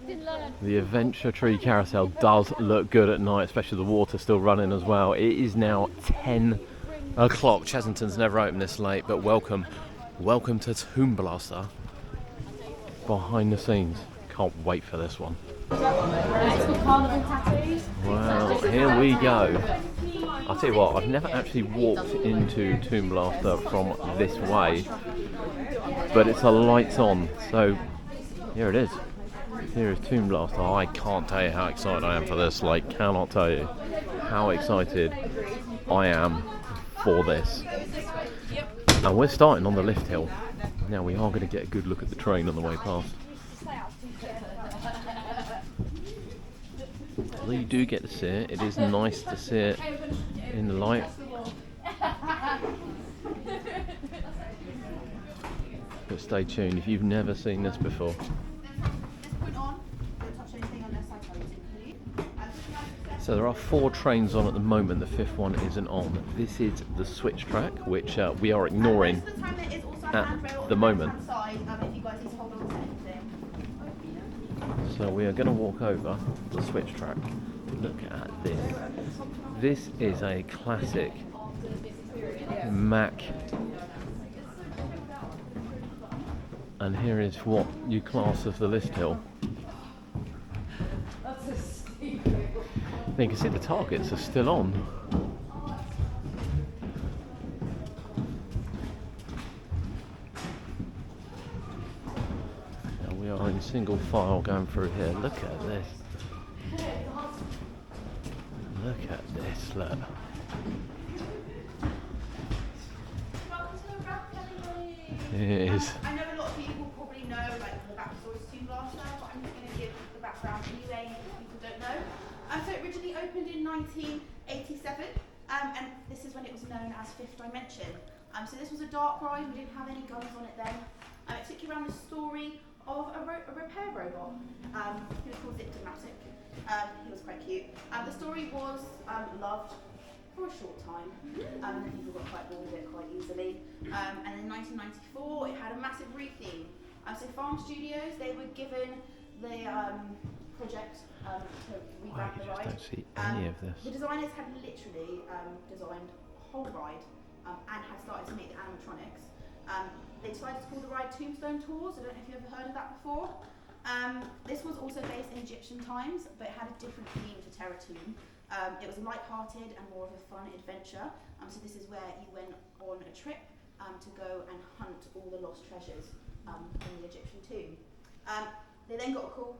The Adventure Tree Carousel does look good at night, especially the water still running as well. It is now 10 o'clock. Chessington's never opened this late, but welcome to Tomb Blaster behind the scenes. Can't wait for this one. Well, here we go. I'll tell you what, I've never actually walked into Tomb Blaster from this way, but it's a lights on, so here it is. Here is Tomb Blaster. I can't tell you how excited I am for this, cannot tell you how excited I am for this. And we're starting on the lift hill. Now we are going to get a good look at the train on the way past. Although you do get to see it, it is nice to see it in the light. But stay tuned if you've never seen this before. So there are 4 trains on at the moment, the 5th one isn't on. This is the switch track, which we are ignoring at the moment. So we are going to walk over the switch track. Look at this. This is a classic Mack. And here is what you class as the lift hill. You can see the targets are still on. Now we are in single file going through here. Look at this. Look at this, look. It is. I know a lot of people probably know the backstory to Tomb Blaster, but I'm just going to give the background anyway if people don't know. So it originally opened in 1987, and this is when it was known as Fifth Dimension. So this was a dark ride, we didn't have any guns on it then. It took you around the story of a repair robot. He was called Diplomatic. He was quite cute. The story was loved for a short time, and then people got quite bored of it quite easily. And in 1994, it had a massive retheme. So Farm Studios, they were given the project to revamp the ride. I just don't see any of this. The designers had literally designed a whole ride and had started to make the animatronics. They decided to call the ride Tombstone Tours. I don't know if you've ever heard of that before. This was also based in Egyptian times, but it had a different theme to Terror Tomb. It was light-hearted and more of a fun adventure. So this is where you went on a trip to go and hunt all the lost treasures in the Egyptian tomb. They then got a call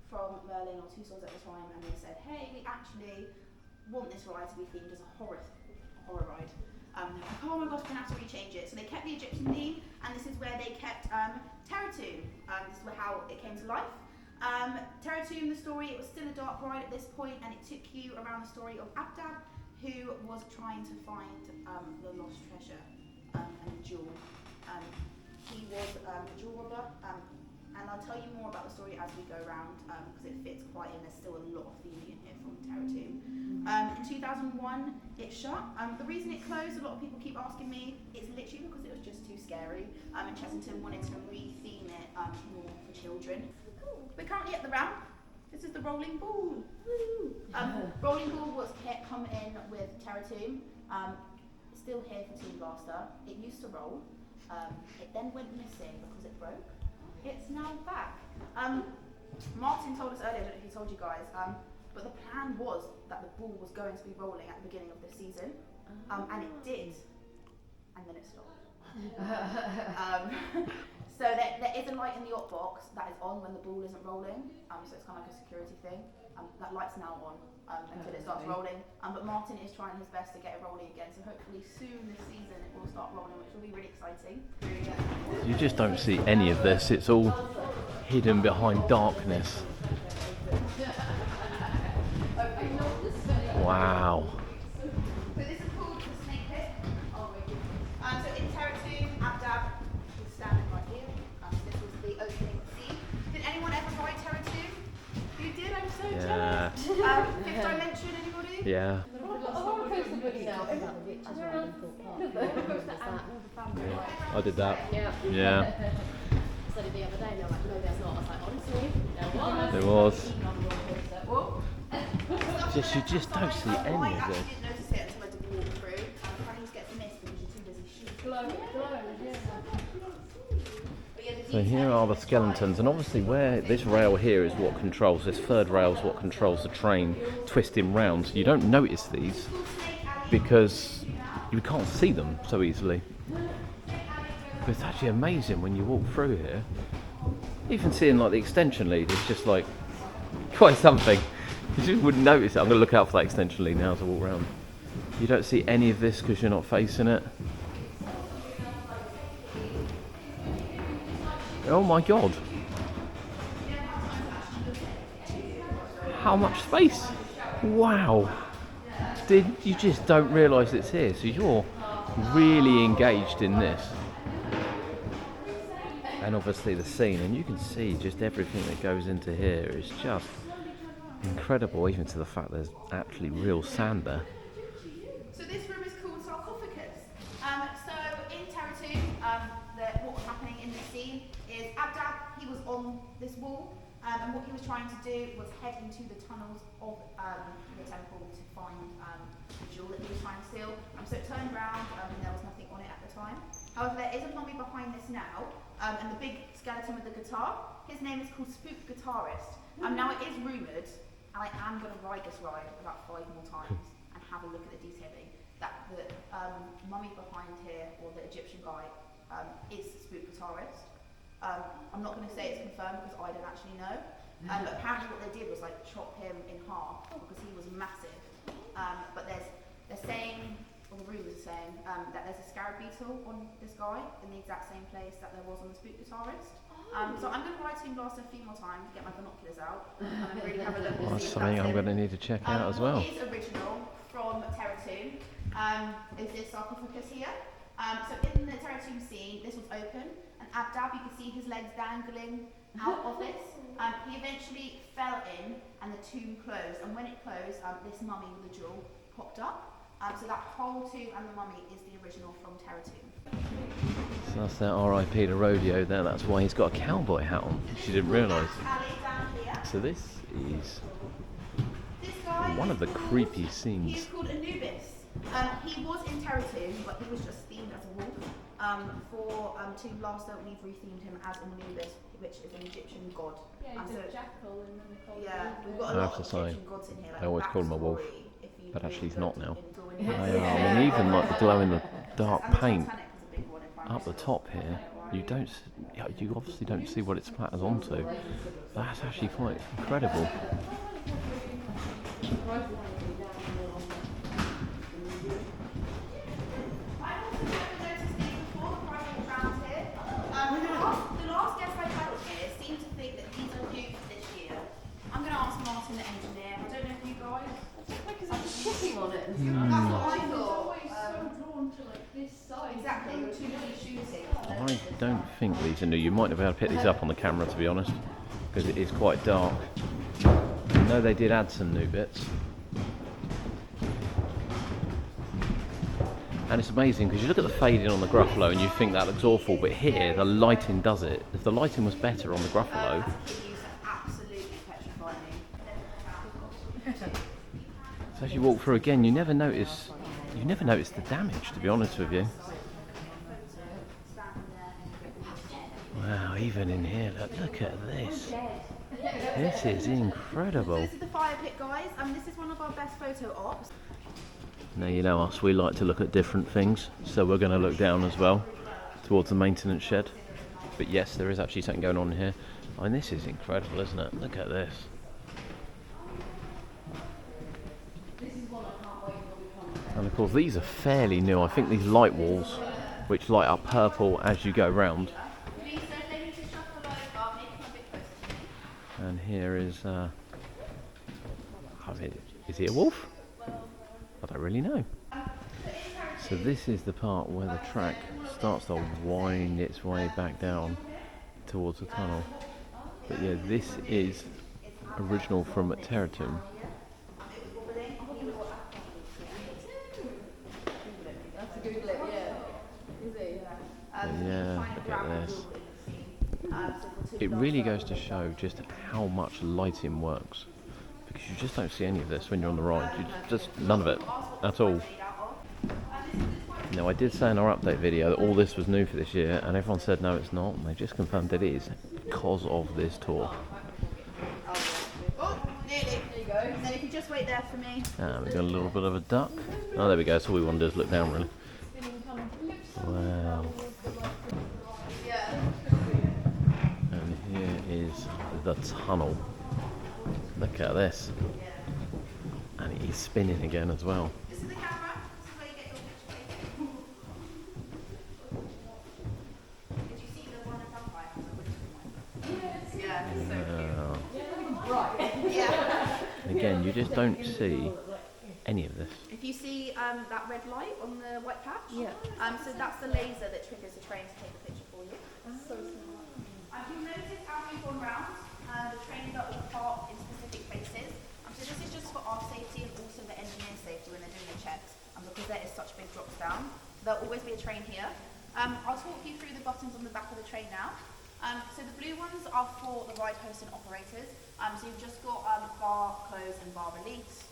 from Merlin or Tussauds at the time, and they said, hey, we actually want this ride to be themed as a horror ride. Oh my gosh, we're going to have to rechange it. So they kept the Egyptian theme, and this is where they kept Terror Tomb. This is how it came to life. Terror Tomb, the story, it was still a dark ride at this point, and it took you around the story of Abdab, who was trying to find the lost treasure and a jewel. He was a jewel robber, and I'll tell you more about the story as we go around, because it fits quite in. There's still a lot of theming in here from Terror Tomb. In 2001, it shut. The reason it closed, a lot of people keep asking me, it's literally because it was just too scary, and Chessington wanted to re-theme it more for children. We're currently at the ramp. This is the rolling ball. Rolling ball was come in with Terror Tomb. Still here for Tomb Blaster. It used to roll. It then went missing because it broke. It's now back. Martin told us earlier, I don't know if he told you guys, but the plan was that the ball was going to be rolling at the beginning of the season, and it did, and then it stopped. So there is a light in the op box that is on when the ball isn't rolling, so it's kind of like a security thing. That light's now on until it starts rolling, but Martin is trying his best to get it rolling again, so hopefully soon this season it will start rolling, which will be really exciting. You just don't see any of this, it's all hidden behind darkness. Wow. So this is called the Snake Pit. So in Terror Tomb, Abdab was standing right here. This was the opening scene. Did anyone ever ride Terror Tomb? You did? I'm so jealous. Fifth Dimension, anybody? Yeah. I did that. Yeah. said it the other day, and they were like, no, there's not. I was like, honestly, There was. Just you just don't see any of I this. actually didn't notice it until I did the walkthrough. Funnies gets missed because you're too busy shooting. So here are the skeletons, and obviously where this rail here is what controls, this third rail is what controls the train twisting round. So you don't notice these because you can't see them so easily. But it's actually amazing when you walk through here. Even seeing like the extension lead is just like quite something. You just wouldn't notice it. I'm going to look out for that extension lead now as I walk around. You don't see any of this because you're not facing it. Oh my god. How much space? Wow. You just don't realise it's here. So you're really engaged in this. And obviously the scene, and you can see just everything that goes into here is just incredible, even to the fact there's actually real sand there. So this room is called sarcophagus. So in Terratune, what was happening in this scene is Abdab, he was on this wall, and what he was trying to do was head into the tunnels of the temple to find the jewel that he was trying to steal. So it turned around, and there was nothing on it at the time. However, there is a mummy behind this now, and the big skeleton with the guitar, his name is called Spook Guitarist. Now it is rumoured, and I am going to ride this ride about 5 more times and have a look at the detailing, that the mummy behind here, or the Egyptian guy, is Spook Guitarist. I'm not going to say it's confirmed because I don't actually know, but apparently what they did was like chop him in half because he was massive. But they're saying, or the rumours are saying, that there's a scarab beetle on this guy in the exact same place that there was on the Spook Guitarist. So I'm going to ride Team Blaster a few more times, get my binoculars out, and really have a look. Well, that's something I'm going to need to check out as well. What is original from Terratune is this sarcophagus here. So in the Terratune scene, this was open, and Abdab, you can see his legs dangling out of this. He eventually fell in, and the tomb closed, and when it closed, this mummy with the jewel popped up. So that whole tomb and the mummy is the original from Terratune. So that's that RIP to rodeo there, that's why he's got a cowboy hat on. She didn't realise. So this is one of the creepy scenes. He's called Anubis. He was in Terratune, but he was just themed as a wolf. For Team Blaster, we've rethemed him as Anubis, which is an Egyptian god. Yeah, he's a jackal, and then they call yeah, him. we've got a I lot have of to say, Egyptian gods in here. Like I always call him a wolf, if you but actually he's really not look now. into it. They are. I mean, even like the glow in the dark And the paint Titanic is a big one in primary up the school. top here, you obviously don't see what it splatters onto. That's actually quite incredible. The last guest I had here seemed to think that these are new for this year. I'm going to ask Martin, the engineer. I don't know if you guys. Because it's shooting on it. That's what I It's thought. always so drawn to like this side. Exactly, you're too busy shooting. I don't think these are new. You might have been able to pick these up on the camera, to be honest, because it is quite dark. I know they did add some new bits. And it's amazing because you look at the fading on the Gruffalo and you think that looks awful, but here the lighting does it. If the lighting was better on the Gruffalo, Absolutely petrifying me. so as you walk through again, you never notice the damage, to be honest with you. Wow, even in here, look at this. This is incredible. So this is the fire pit, guys. This is one of our best photo ops. Now you know us, we like to look at different things, so we're going to look down as well towards the maintenance shed. But yes, there is actually something going on here. I mean, this is incredible, isn't it? Look at this. And of course these are fairly new. I think these light walls, which light up purple as you go round. And here is, I mean, is he a wolf? I don't really know. So this is the part where the track starts to wind its way back down towards the tunnel. But yeah, this is original from Terratune. That's a good lip, yeah. Is it? But yeah, look at this. it really goes to show just how much lighting works, because you just don't see any of this when you're on the ride. You just none of it at all. Now, I did say in our update video that all this was new for this year, and everyone said no, it's not, and they just confirmed it is because of this tour. Oh, nearly. There you go. And then if you just wait there for me. We got a little bit of a duck. Oh, there we go. That's all we want to do is look down, really. Wow. And here is the tunnel. Look at this. And he's spinning again as well. This is the camera. This is where you get your picture taken. Did you see the one in front by us? Yeah. Yeah. Again, you just don't see any of this. If you see that red light on the white patch, so that's the laser that triggers the train to take the picture for you. So smart. You'll notice as we've gone round, the trains are all parked in specific places. So this is just for our safety and also the engineer's safety when they're doing the checks. Because there is such big drops down, there'll always be a train here. I'll talk you through the buttons on the back of the train now. So the blue ones are for the ride hosts and operators. So you've just got bar close and bar release.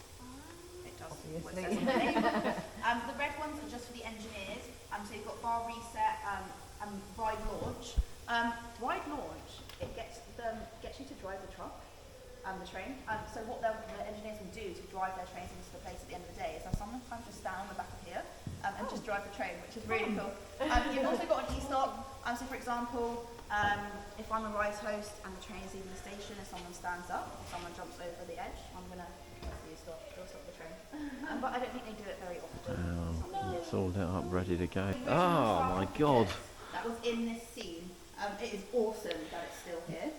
It does what it says on the name. The red ones are just for the engineers. So you've got bar reset and ride launch. Ride launch, it gets you to drive the truck, the train. So what the engineers will do to drive their trains into the place at the end of the day is have someone kind of just stand on the back of here and just drive the train, which is really cool. You've also got an e-stop. So for example, if I'm a ride host and the train is leaving the station and someone stands up, or someone jumps over the edge, I'm going to stop the train. But I don't think they do it very often. It's all lit up, ready to go. Oh my god. That was in this scene. It is awesome that it's still here.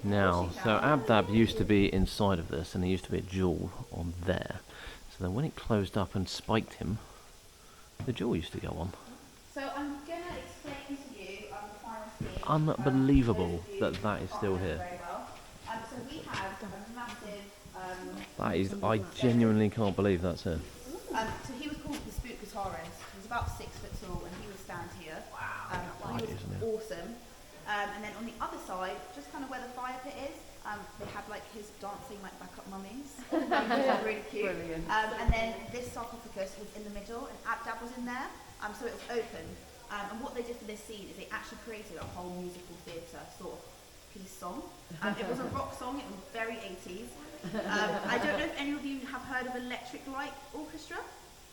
Now, so Abdab used to be inside of this, and there used to be a jewel on there. So then when it closed up and spiked him, the jewel used to go on. So I'm going to explain to you the final scene. Unbelievable that is still here. Very well. So we have a massive... That is, I genuinely can't believe that's it. so he was called the Spook Guitarist. He was about 6 foot tall and he would stand here. Wow, he was isn't it? awesome. And then on the other side, just kind of where the fire pit is, they had like his dancing like backup mummies. Really cute. Brilliant. And then this sarcophagus was in the middle and Abdab was in there. So it was open. And what they did for this scene is they actually created a whole musical theatre sort of piece song. It was a rock song, it was very 80s. I don't know if any of you have heard of Electric Light Orchestra.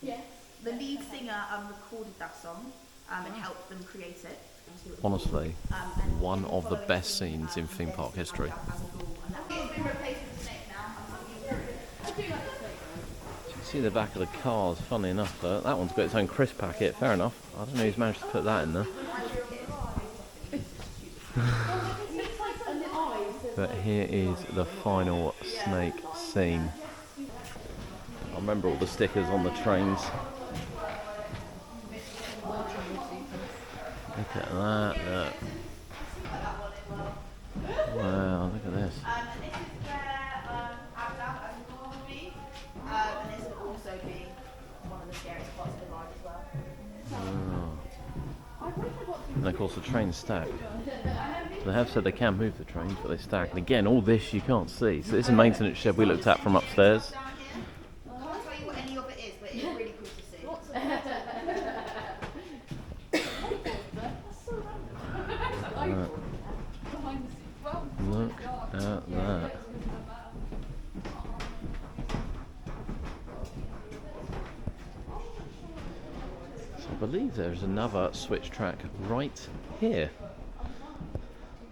Yes. The lead singer recorded that song and helped them create it. Honestly, one of the best scenes in theme park history. It's been replaced with a snake now. I do like the snake. You can see the back of the cars, funny enough, though. That one's got its own crisp packet, fair enough. I don't know who's managed to put that in there. But here is the final snake scene. I remember all the stickers on the trains. Look at that, look. Wow, look at this. And this is where Abdab and Nor will be. And this will also be one of the scariest parts of the ride as well. And of course the train's stacked. They have said they can move the trains, but they stack. And again, all this you can't see. So this is a maintenance shed we looked at from upstairs. Down here, I can't tell you what any of it is, but it's really cool to see. Look at that. So I believe there's another switch track right here.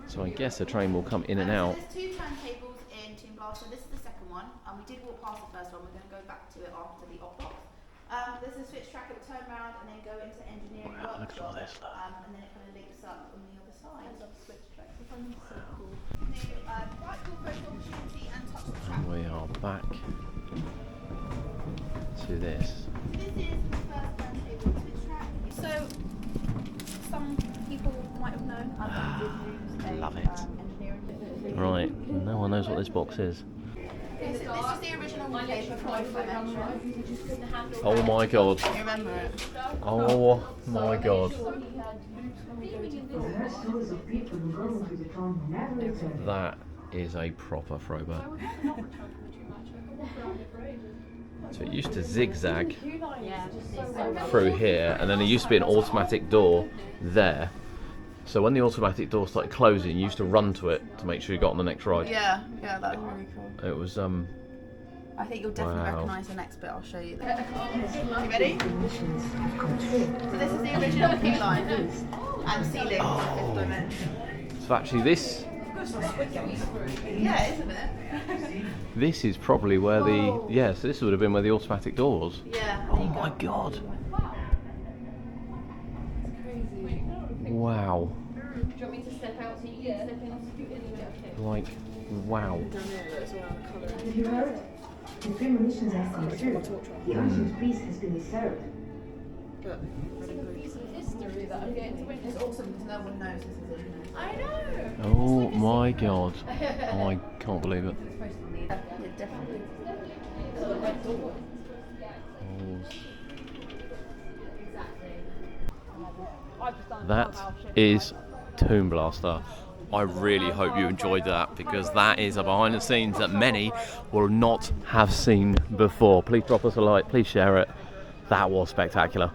So I guess a train will come in and out. There's 2 turntables in Toon Blast, so this is the second one. We did walk past the first one, we're going to go back to it after the op box. There's a switch track, it will turn around and then go into engineering Wow, look at all workshop, this, look. and then it kind of links up on the other side. I love switch tracks. I find them so cool. Quite cool photo opportunity and touch the track. And we are back to this. This is the first turntable switch track. So, some people might have known I did use a Love it. engineering degree. Right, no one knows what this box is. This is the original wallpaper from my dimension. Oh my god. You remember it? Oh my god. That is a proper throwback. So it used to zigzag through here, and then there used to be an automatic door there. So when the automatic door started closing, you used to run to it to make sure you got on the next ride. Yeah, that was really cool. It was I think you'll definitely wow. recognise the next bit. I'll show you. You ready? So this is the original key line and ceiling of fifth dimension. so actually this Yeah, isn't it? this is probably where so this would have been where the automatic door was. Yeah. Oh my god. Wow. Do you want me to step out so you can step in? Like, wow. Have you heard? The premonitions have come true. The ocean's peace has been served. History that I'm getting to witness. It's awesome because no one knows this is it. I know. Oh my god. Oh, I can't believe it. Yeah, definitely. That is Tomb Blaster. I really hope you enjoyed that, because that is a behind the scenes that many will not have seen before. Please drop us a like, please share it. That was spectacular.